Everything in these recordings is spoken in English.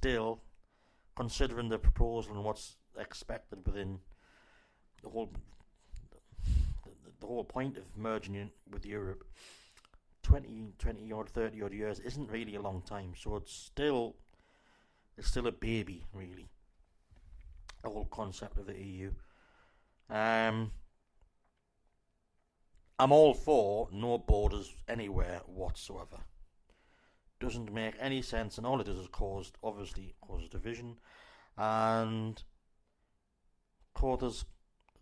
still, considering the proposal and what's expected within the whole point of merging in with Europe, 20 odd 30 odd years isn't really a long time. So it's still a baby, really, the whole concept of the EU. I'm all for no borders anywhere whatsoever. Doesn't make any sense, and all it does is cause division, and causes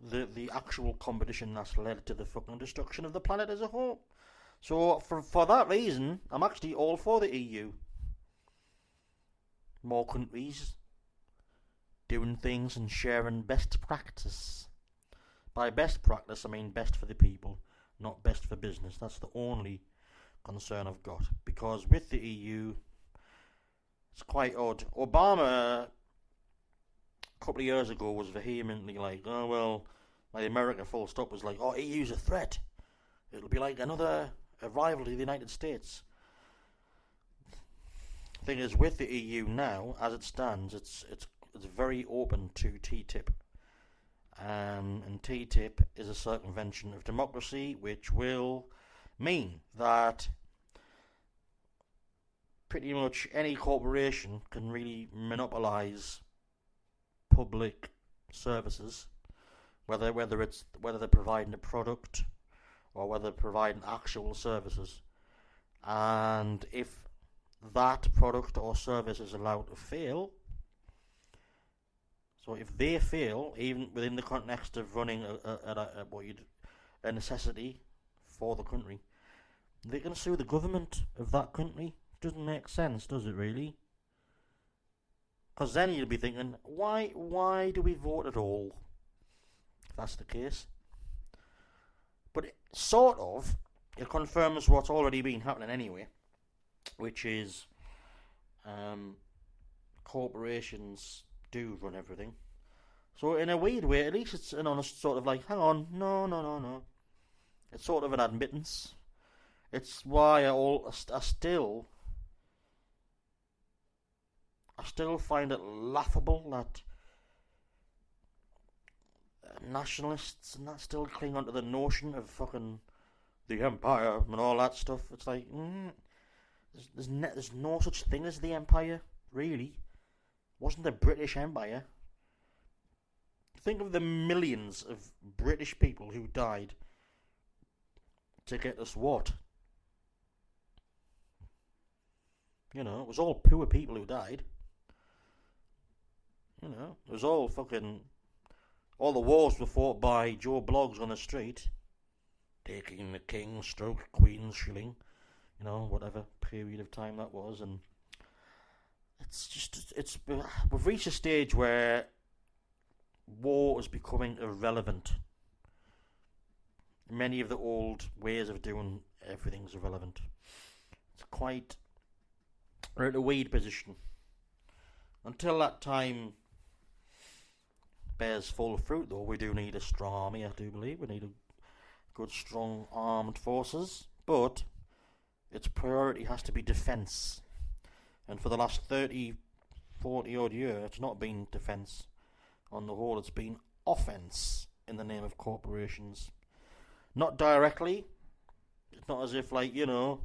the actual competition that's led to the fucking destruction of the planet as a whole. So for that reason, I'm actually all for the EU. More countries doing things and sharing best practice. By best practice, I mean best for the people, not best for business. That's the only concern I've got. Because with the EU, it's quite odd. Obama, a couple of years ago, was vehemently like, oh, well, like America full stop was like, oh, EU's a threat. It'll be like another rival to the United States. Thing is, with the EU now, as it stands, it's very open to TTIP. And TTIP is a circumvention of democracy, which will mean that pretty much any corporation can really monopolize public services, whether they're providing a product or whether they're providing actual services. And if that product or service is allowed to fail, so if they fail, even within the context of running a necessity for the country, they can sue the government of that country. Doesn't make sense, does it really? Because then you'll be thinking, why do we vote at all? If that's the case. But it confirms what's already been happening anyway, which is corporations do run everything. So in a weird way, at least it's an honest sort of like, hang on, no. It's sort of an admittance. It's why I still find it laughable that nationalists and that still cling onto the notion of fucking the empire and all that stuff. It's like, there's no such thing as the empire, really. Wasn't the British Empire. Think of the millions of British people who died to get us what? You know, it was all poor people who died. You know, it was all the wars were fought by Joe Bloggs on the street, taking the king stroke queen's shilling, you know, whatever period of time that was. And we've reached a stage where war is becoming irrelevant. Many of the old ways of doing everything's irrelevant. We're in a weird position. Until that time bears full fruit, though, we do need a strong army, I do believe. We need a good, strong armed forces. But its priority has to be defence. And for the last 30, 40 odd years, it's not been defence. On the whole, it's been offence in the name of corporations. Not directly. It's not as if, like, you know,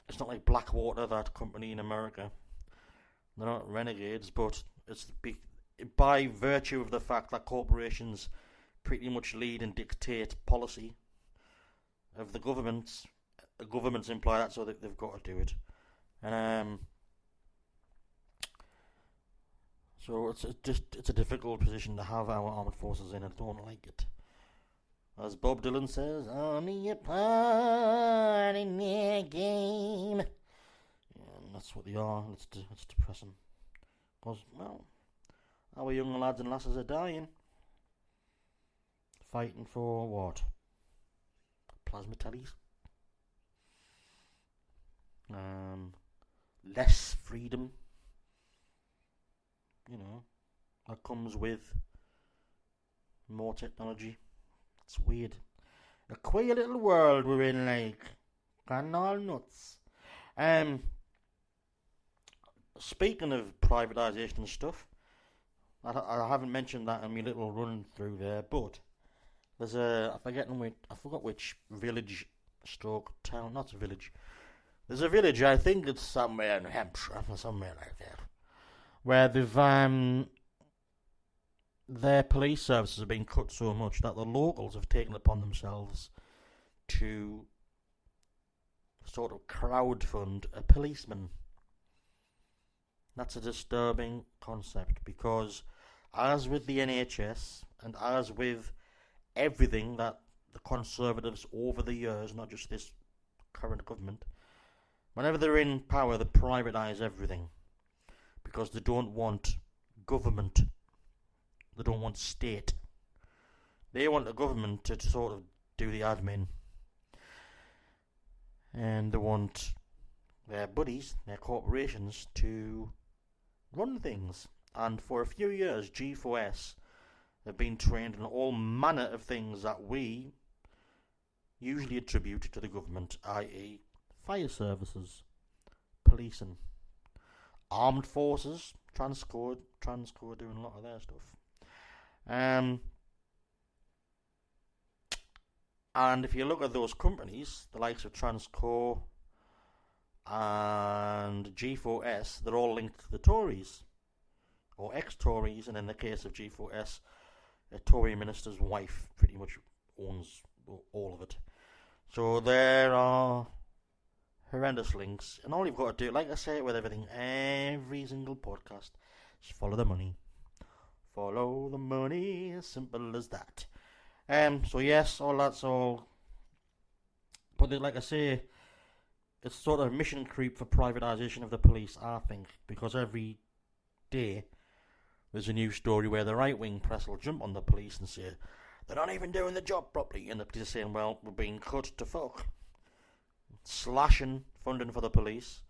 it's not like Blackwater, that company in America. They're not renegades, but it's by virtue of the fact that corporations pretty much lead and dictate policy of the governments. The governments imply that, so they've got to do it. And so it's a difficult position to have our armed forces in. I don't like it. As Bob Dylan says, only a part in their game. Yeah, and that's what they are. It's depressing. Because, well, our young lads and lasses are dying. Fighting for what? Plasma tellies? Less freedom. You know, that comes with more technology. It's weird. A queer little world we're in, like. Gone all nuts. Speaking of privatisation and stuff, I haven't mentioned that in my little run through there, but there's I forgot which village stroke town, not village. There's a village, I think it's somewhere in Hampshire, somewhere like that, where their police services have been cut so much that the locals have taken upon themselves to sort of crowdfund a policeman. That's a disturbing concept because, as with the NHS and as with everything that the Conservatives over the years, not just this current government, whenever they're in power, they privatise everything because they don't want government. They don't want state. They want the government to sort of do the admin. And they want their buddies, their corporations, to run things. And for a few years, G4S have been trained in all manner of things that we usually attribute to the government, i.e. fire services, policing, armed forces, Transco doing a lot of their stuff. And if you look at those companies, the likes of Transco and G4S, they're all linked to the Tories, or ex-Tories, and in the case of G4S, a Tory minister's wife pretty much owns all of it. So there are horrendous links, and all you've got to do, like I say with everything, every single podcast, is follow the money. Follow the money, as simple as that. So yes, all that's all. But like I say, it's sort of mission creep for privatisation of the police, I think, because every day there's a new story where the right-wing press will jump on the police and say, they're not even doing the job properly, and the police are saying, well, we're being cut to fuck. Slashing funding for the police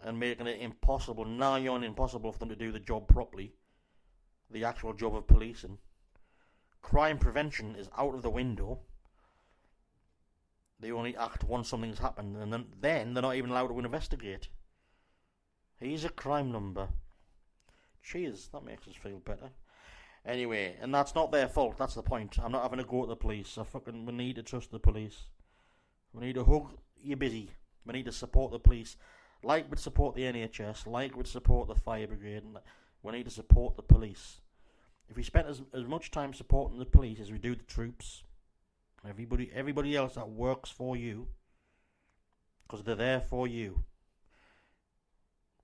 and making it impossible, nigh on impossible for them to do the job properly, the actual job of policing. Crime prevention is out of the window. They only act once something's happened, and then they're not even allowed to investigate. He's a crime number. Cheers, that makes us feel better. Anyway, and that's not their fault, that's the point. I'm not having to go to the police. We need to trust the police. We need to hug you busy. We need to support the police. Like we'd support the NHS, like we'd support the fire brigade, and we need to support the police. If we spent as much time supporting the police as we do the troops, everybody else that works for you, because they're there for you,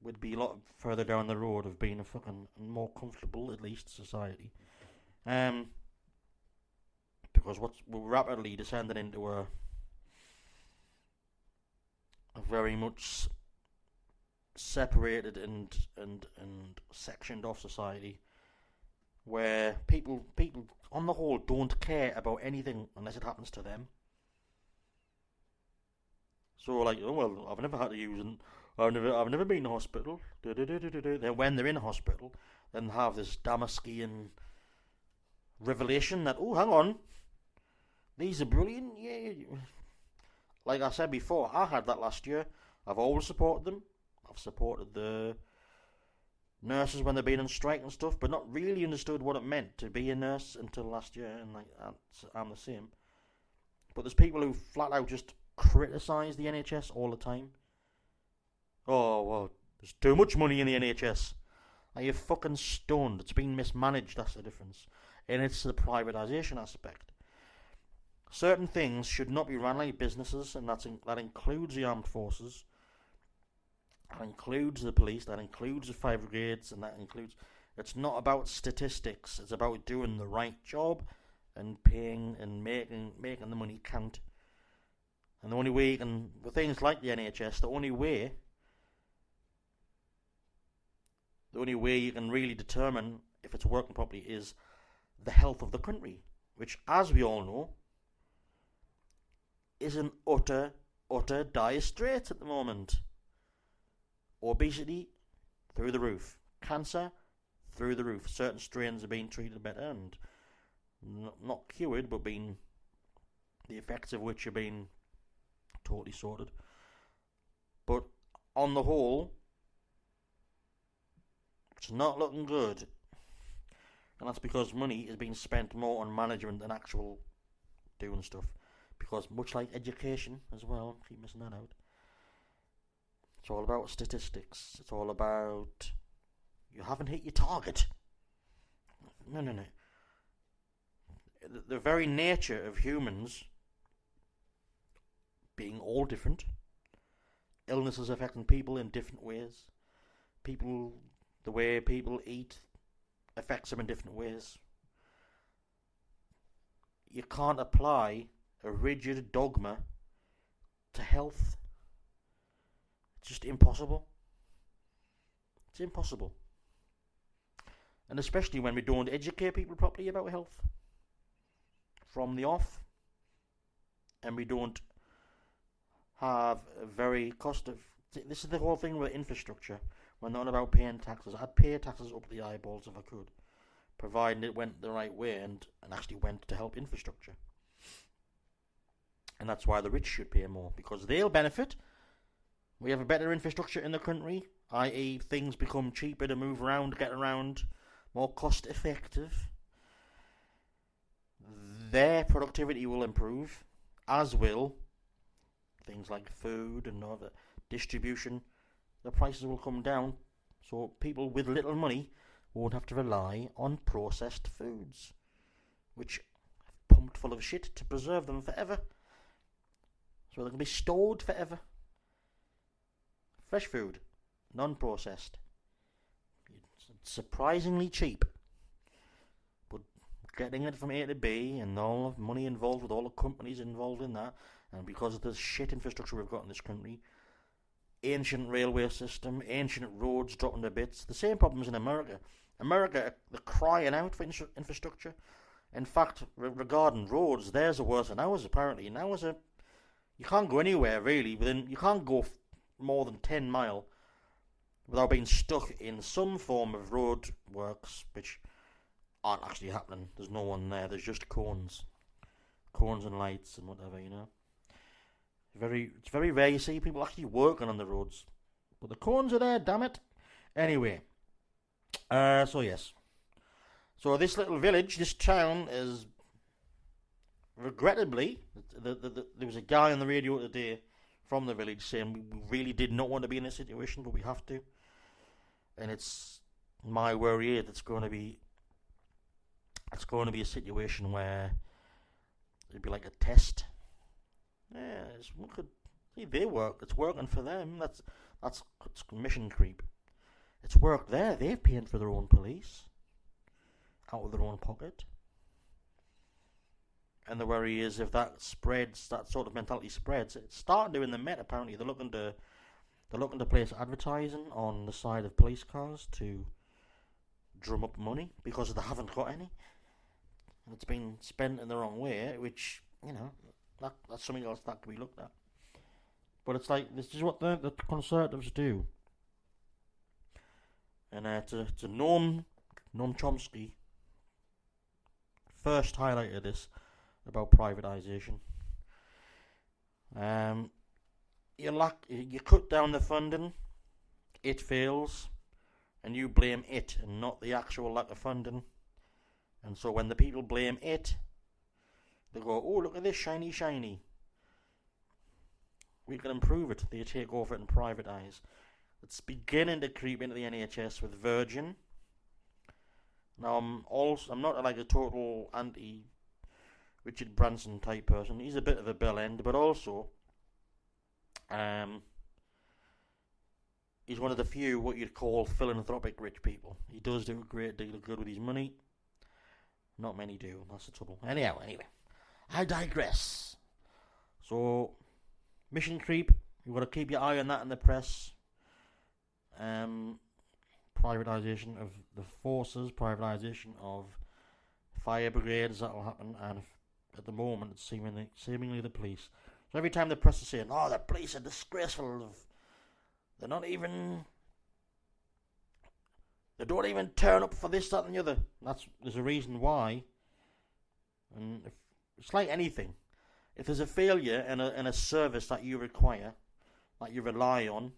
would be a lot further down the road of being a fucking more comfortable, at least, society. Because we're rapidly descending into a very much separated and sectioned off society, where people on the whole don't care about anything unless it happens to them. So like, oh well, I've never had to use it. I've never been in hospital. Then when they're in hospital, then they have this Damaskian revelation that, oh, hang on, these are brilliant. Yeah. Like I said before, I had that last year. I've always supported them. I've supported the nurses when they've been on strike and stuff, but not really understood what it meant to be a nurse until last year, and like I'm the same. But there's people who flat out just criticise the NHS all the time. Oh, well, there's too much money in the NHS. Are you fucking stoned? It's been mismanaged, that's the difference. And it's the privatisation aspect. Certain things should not be run like businesses, and that includes the armed forces, that includes the police, that includes the fire brigades, and that includes... It's not about statistics, it's about doing the right job and paying and making the money count. And the only way you can... With things like the NHS, the only way you can really determine if it's working properly is the health of the country, which, as we all know, is an utter dire straits at the moment. Obesity, through the roof. Cancer, through the roof. Certain strains are being treated better and not cured, but the effects of which are being totally sorted. But on the whole, it's not looking good. And that's because money is being spent more on management than actual doing stuff. Because much like education as well, keep missing that out, it's all about statistics. It's all about, you haven't hit your target. No. The very nature of humans being all different, illnesses affecting people in different ways, the way people eat affects them in different ways. You can't apply a rigid dogma to health. It's just impossible. It's impossible. And especially when we don't educate people properly about health from the off, and we don't have a very this is the whole thing with infrastructure. We're not about paying taxes. I'd pay taxes up the eyeballs if I could, providing it went the right way and actually went to help infrastructure. And that's why the rich should pay more, because they'll benefit. We have a better infrastructure in the country, i.e. things become cheaper to move around, get around, more cost effective. Their productivity will improve, as will things like food and other distribution. The prices will come down, so people with little money won't have to rely on processed foods, which are pumped full of shit to preserve them forever, so they can be stored forever. Fresh food, non-processed, it's surprisingly cheap, but getting it from A to B and all the money involved with all the companies involved in that, and because of the shit infrastructure we've got in this country, ancient railway system, ancient roads dropping to bits. The same problems in America. America, they're crying out for infrastructure. In fact, regarding roads, theirs are worse than ours, apparently. And ours are, you can't go anywhere, really. You can't go more than 10 mile without being stuck in some form of road works, which aren't actually happening. There's no one there. There's just cones and lights and whatever, you know. It's very rare you see people actually working on the roads, but the cones are there, damn it. Anyway, so yes, so this little village, this town is, regrettably, there was a guy on the radio today from the village saying we really did not want to be in this situation, but we have to, and it's my worry is it's going to be a situation where it'd be like a test. Yeah, they work. It's working for them. That's mission creep. It's work there. They're paying for their own police out of their own pocket. And the worry is if that spreads, that sort of mentality spreads. It's starting to in the Met. Apparently, they're looking to place advertising on the side of police cars to drum up money because they haven't got any, and it's been spent in the wrong way, which, you know. That's something else that could be looked at. But it's like, this is what the Conservatives do. And to Noam Chomsky first highlighted this about privatisation. You cut down the funding, it fails, and you blame it and not the actual lack of funding. And so when the people blame it, they go, oh, look at this, shiny, shiny. We can improve it. They take over it and privatise. It's beginning to creep into the NHS with Virgin. Now, I'm not like a total anti-Richard Branson type person. He's a bit of a bell end, but also, he's one of the few what you'd call philanthropic rich people. He does do a great deal of good with his money. Not many do. That's the trouble. Anyway. I digress. So, mission creep. You've got to keep your eye on that in the press. Privatisation of the forces, privatisation of fire brigades, that will happen. And at the moment, it's seemingly the police. So every time the press is saying, oh, the police are disgraceful. They don't even turn up for this, that and the other. There's a reason why. And it's like anything. If there's a failure in a service that you require, that you rely on